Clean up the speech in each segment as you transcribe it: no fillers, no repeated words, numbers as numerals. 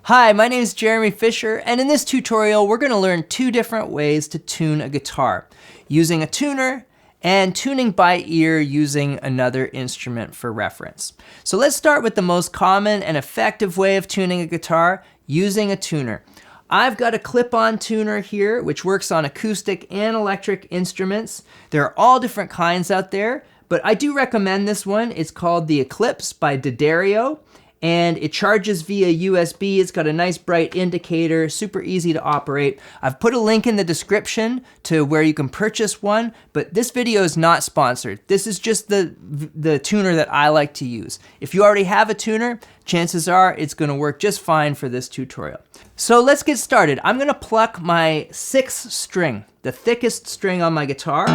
Hi, my name is Jeremy Fisher, and in this tutorial, we're going to learn two different ways to tune a guitar, using a tuner and tuning by ear using another instrument for reference. So let's start with the most common and effective way of tuning a guitar, using a tuner. I've got a clip-on tuner here, which works on acoustic and electric instruments. There are all different kinds out there, but I do recommend this one. It's called the Eclipse by D'Addario. And it charges via USB. It's got a nice bright indicator, super easy to operate. I've put a link in the description to where you can purchase one, but this video is not sponsored. This is just the tuner that I like to use. If you already have a tuner, chances are it's gonna work just fine for this tutorial. So let's get started. I'm gonna pluck my 6th string, the thickest string on my guitar,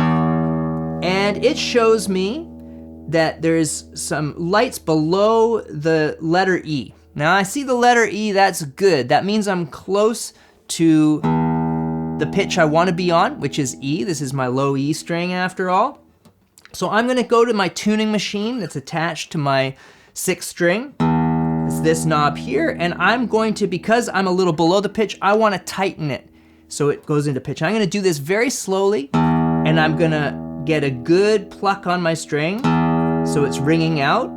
and it shows me that there's some lights below the letter E. Now I see the letter E, that's good. That means I'm close to the pitch I want to be on, which is E. This is my low E string after all. So I'm gonna go to my tuning machine that's attached to my 6th string. It's this knob here, and I'm going to, because I'm a little below the pitch, I want to tighten it so it goes into pitch. I'm gonna do this very slowly, and I'm gonna get a good pluck on my string so it's ringing out.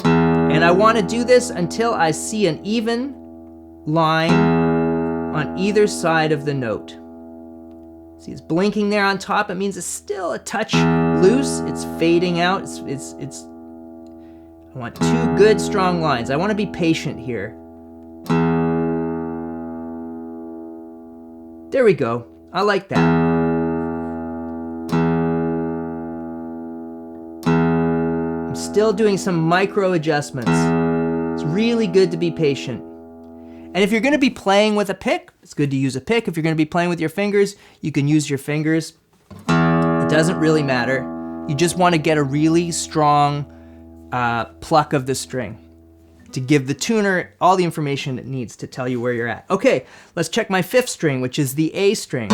And I want to do this until I see an even line on either side of the note. See, it's blinking there on top. It means it's still a touch loose. It's fading out. I want 2 good strong lines. I want to be patient here. There we go. I like that. Still doing some micro adjustments. It's really good to be patient. And if you're gonna be playing with a pick, it's good to use a pick. If you're gonna be playing with your fingers, you can use your fingers. It doesn't really matter. You just wanna get a really strong pluck of the string to give the tuner all the information it needs to tell you where you're at. Okay, let's check my 5th string, which is the A string.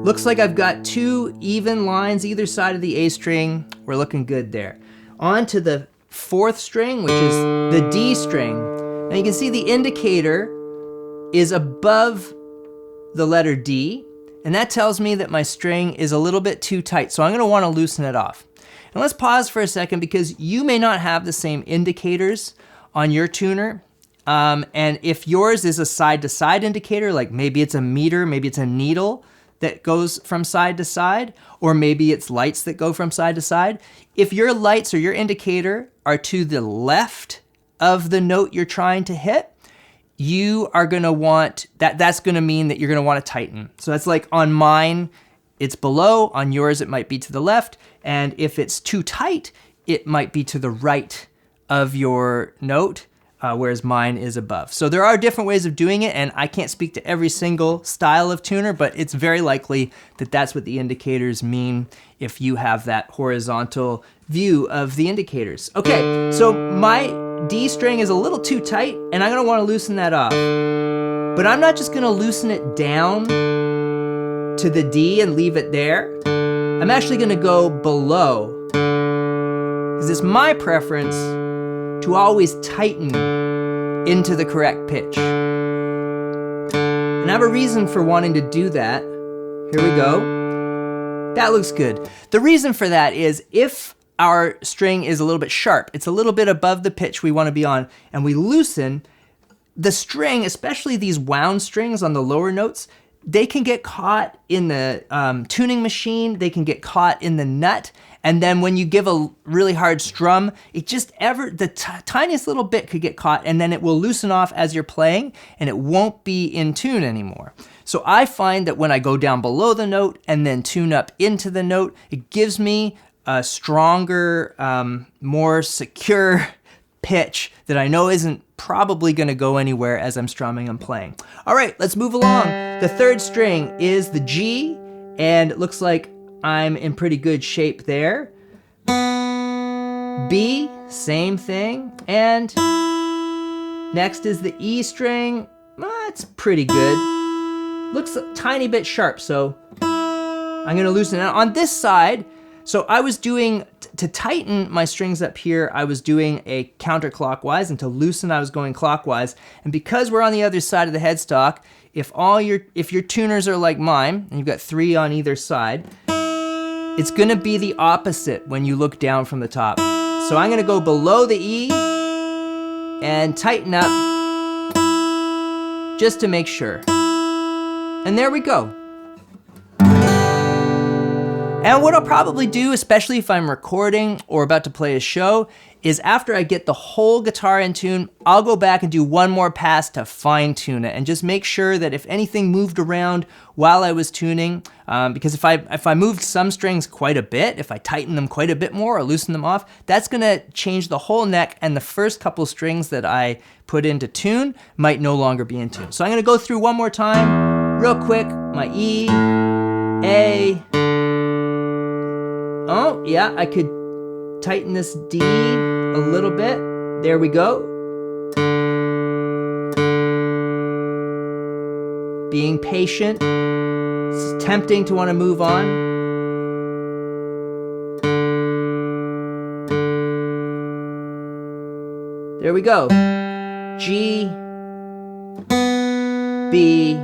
Looks like I've got 2 even lines either side of the A string. We're looking good there. On to the 4th string, which is the D string. Now you can see the indicator is above the letter D, and that tells me that my string is a little bit too tight, so I'm gonna wanna loosen it off. And let's pause for a second because you may not have the same indicators on your tuner. And if yours is a side-to-side indicator, like maybe it's a meter, maybe it's a needle, that goes from side to side, or maybe it's lights that go from side to side. If your lights or your indicator are to the left of the note you're trying to hit, you are gonna want, that's gonna mean that you're gonna wanna tighten. So that's like on mine, it's below, on yours it might be to the left, and if it's too tight, it might be to the right of your note, whereas mine is above. So there are different ways of doing it, and I can't speak to every single style of tuner, but it's very likely that that's what the indicators mean if you have that horizontal view of the indicators. Okay, so my D string is a little too tight, and I'm gonna wanna loosen that off. But I'm not just gonna loosen it down to the D and leave it there. I'm actually gonna go below, because it's my preference to always tighten into the correct pitch. And I have a reason for wanting to do that. Here we go. That looks good. The reason for that is if our string is a little bit sharp, it's a little bit above the pitch we want to be on, and we loosen, the string, especially these wound strings on the lower notes, they can get caught in the tuning machine, they can get caught in the nut, and then when you give a really hard strum, it just the tiniest little bit could get caught, and then it will loosen off as you're playing, and it won't be in tune anymore. So I find that when I go down below the note and then tune up into the note, it gives me a stronger, more secure pitch that I know isn't probably gonna go anywhere as I'm strumming and playing. All right, let's move along. The 3rd string is the G, and it looks like I'm in pretty good shape there. B, same thing. And next is the E string. It's pretty good. Looks a tiny bit sharp, so I'm gonna loosen it. On this side, So I was doing, to tighten my strings up here, I was doing a counterclockwise, and to loosen I was going clockwise. And because we're on the other side of the headstock, if your tuners are like mine, and you've got 3 on either side, it's gonna be the opposite when you look down from the top. So I'm gonna go below the E and tighten up just to make sure. And there we go. And what I'll probably do, especially if I'm recording or about to play a show, is after I get the whole guitar in tune, I'll go back and do one more pass to fine tune it and just make sure that if anything moved around while I was tuning, because if I moved some strings quite a bit, if I tighten them quite a bit more or loosen them off, that's gonna change the whole neck, and the first couple strings that I put into tune might no longer be in tune. So I'm gonna go through one more time, real quick, my E, A, oh, yeah, I could tighten this D a little bit. There we go. Being patient. It's tempting to want to move on. There we go. G, B,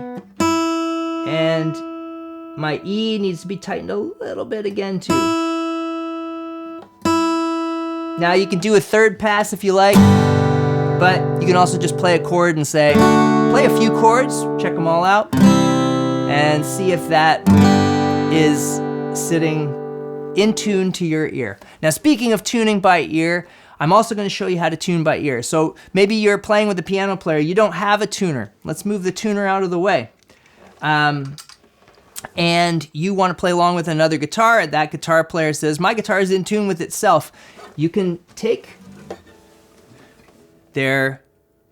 and my E needs to be tightened a little bit again too. Now you can do a third pass if you like, but you can also just play a chord and say, play a few chords, check them all out, and see if that is sitting in tune to your ear. Now speaking of tuning by ear, I'm also going to show you how to tune by ear. So maybe you're playing with a piano player, you don't have a tuner. Let's move the tuner out of the way. And you want to play along with another guitar, that guitar player says, my guitar is in tune with itself. You can take their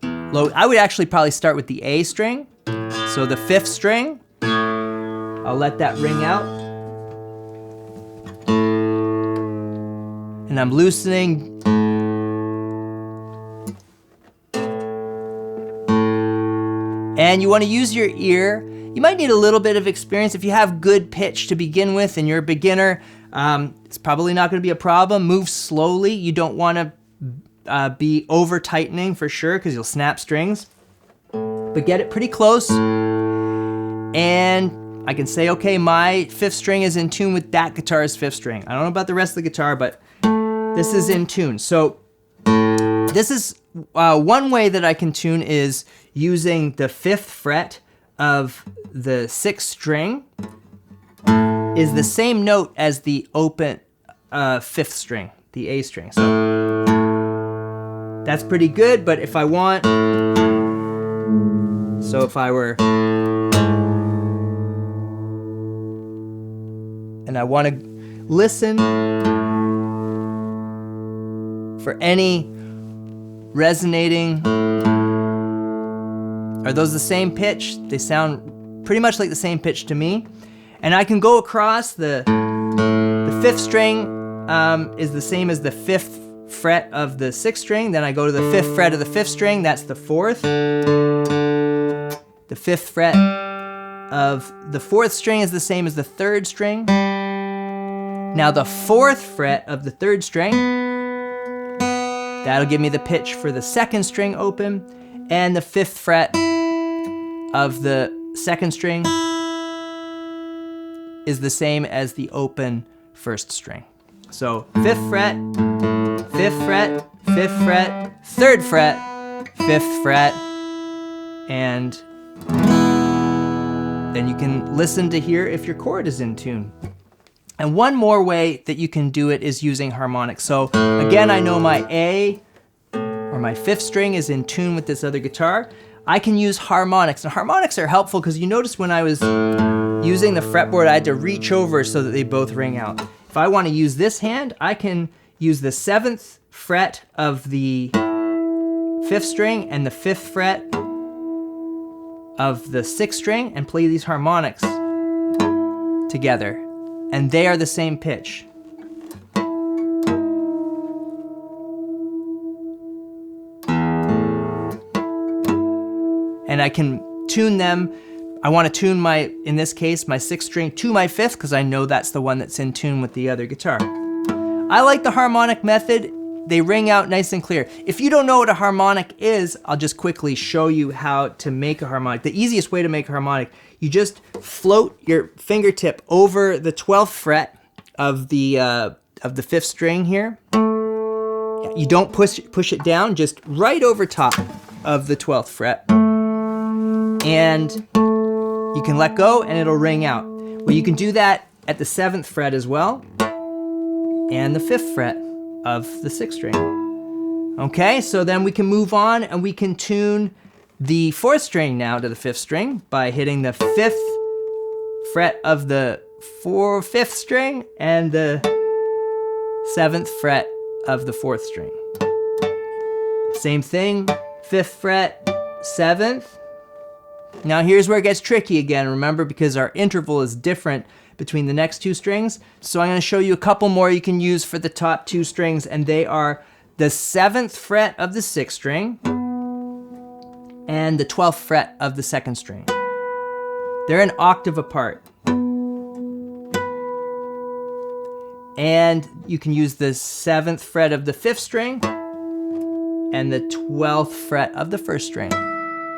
low, I would actually probably start with the A string. So the 5th string, I'll let that ring out. And I'm loosening. And you want to use your ear. You might need a little bit of experience. If you have good pitch to begin with and you're a beginner, it's probably not going to be a problem. Move slowly. You don't want to be over tightening for sure because you'll snap strings. But get it pretty close. And I can say, okay, my 5th string is in tune with that guitar's 5th string. I don't know about the rest of the guitar, but this is in tune. So this is one way that I can tune is using the 5th fret of the 6th string is the same note as the open 5th string, the A string. So that's pretty good, but if I want, so if I were, and I want to listen for any resonating, are those the same pitch? They sound pretty much like the same pitch to me. And I can go across the 5th string is the same as the 5th fret of the 6th string. Then I go to the 5th fret of the 5th string, that's the 4th. The 5th fret of the 4th string is the same as the 3rd string. Now the 4th fret of the 3rd string, that'll give me the pitch for the 2nd string open, and the 5th fret of the 2nd string is the same as the open 1st string. So 5th fret, 5th fret, 5th fret, 3rd fret, 5th fret, and then you can listen to hear if your chord is in tune. And one more way that you can do it is using harmonics. So again, I know my A or my 5th string is in tune with this other guitar. I can use harmonics, and harmonics are helpful because you notice when I was using the fretboard, I had to reach over so that they both ring out. If I want to use this hand, I can use the 7th fret of the 5th string and the 5th fret of the 6th string and play these harmonics together, and they are the same pitch. And I can tune them I want to tune my, in this case, my 6th string to my 5th because I know that's the one that's in tune with the other guitar. I like the harmonic method. They ring out nice and clear. If you don't know what a harmonic is, I'll just quickly show you how to make a harmonic. The easiest way to make a harmonic, you just float your fingertip over the 12th fret of the 5th string here. You don't push it down, just right over top of the 12th fret. And you can let go and it'll ring out. Well, you can do that at the 7th fret as well, and the 5th fret of the 6th string. Okay, so then we can move on and we can tune the 4th string now to the 5th string by hitting the 5th fret of the 5th string and the 7th fret of the 4th string. Same thing, 5th fret, 7th. Now here's where it gets tricky again, remember, because our interval is different between the next 2 strings. So I'm going to show you a couple more you can use for the top 2 strings, and they are the 7th fret of the 6th string and the 12th fret of the 2nd string. They're an octave apart. And you can use the 7th fret of the 5th string and the 12th fret of the 1st string.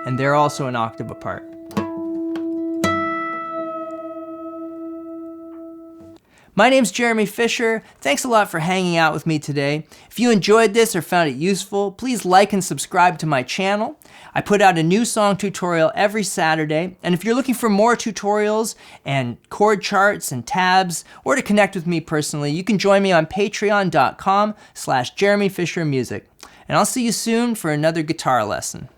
And they're also an octave apart. My name's Jeremy Fisher. Thanks a lot for hanging out with me today. If you enjoyed this or found it useful, please like and subscribe to my channel. I put out a new song tutorial every Saturday, and if you're looking for more tutorials and chord charts and tabs, or to connect with me personally, you can join me on patreon.com/JeremyFisherMusic. And I'll see you soon for another guitar lesson.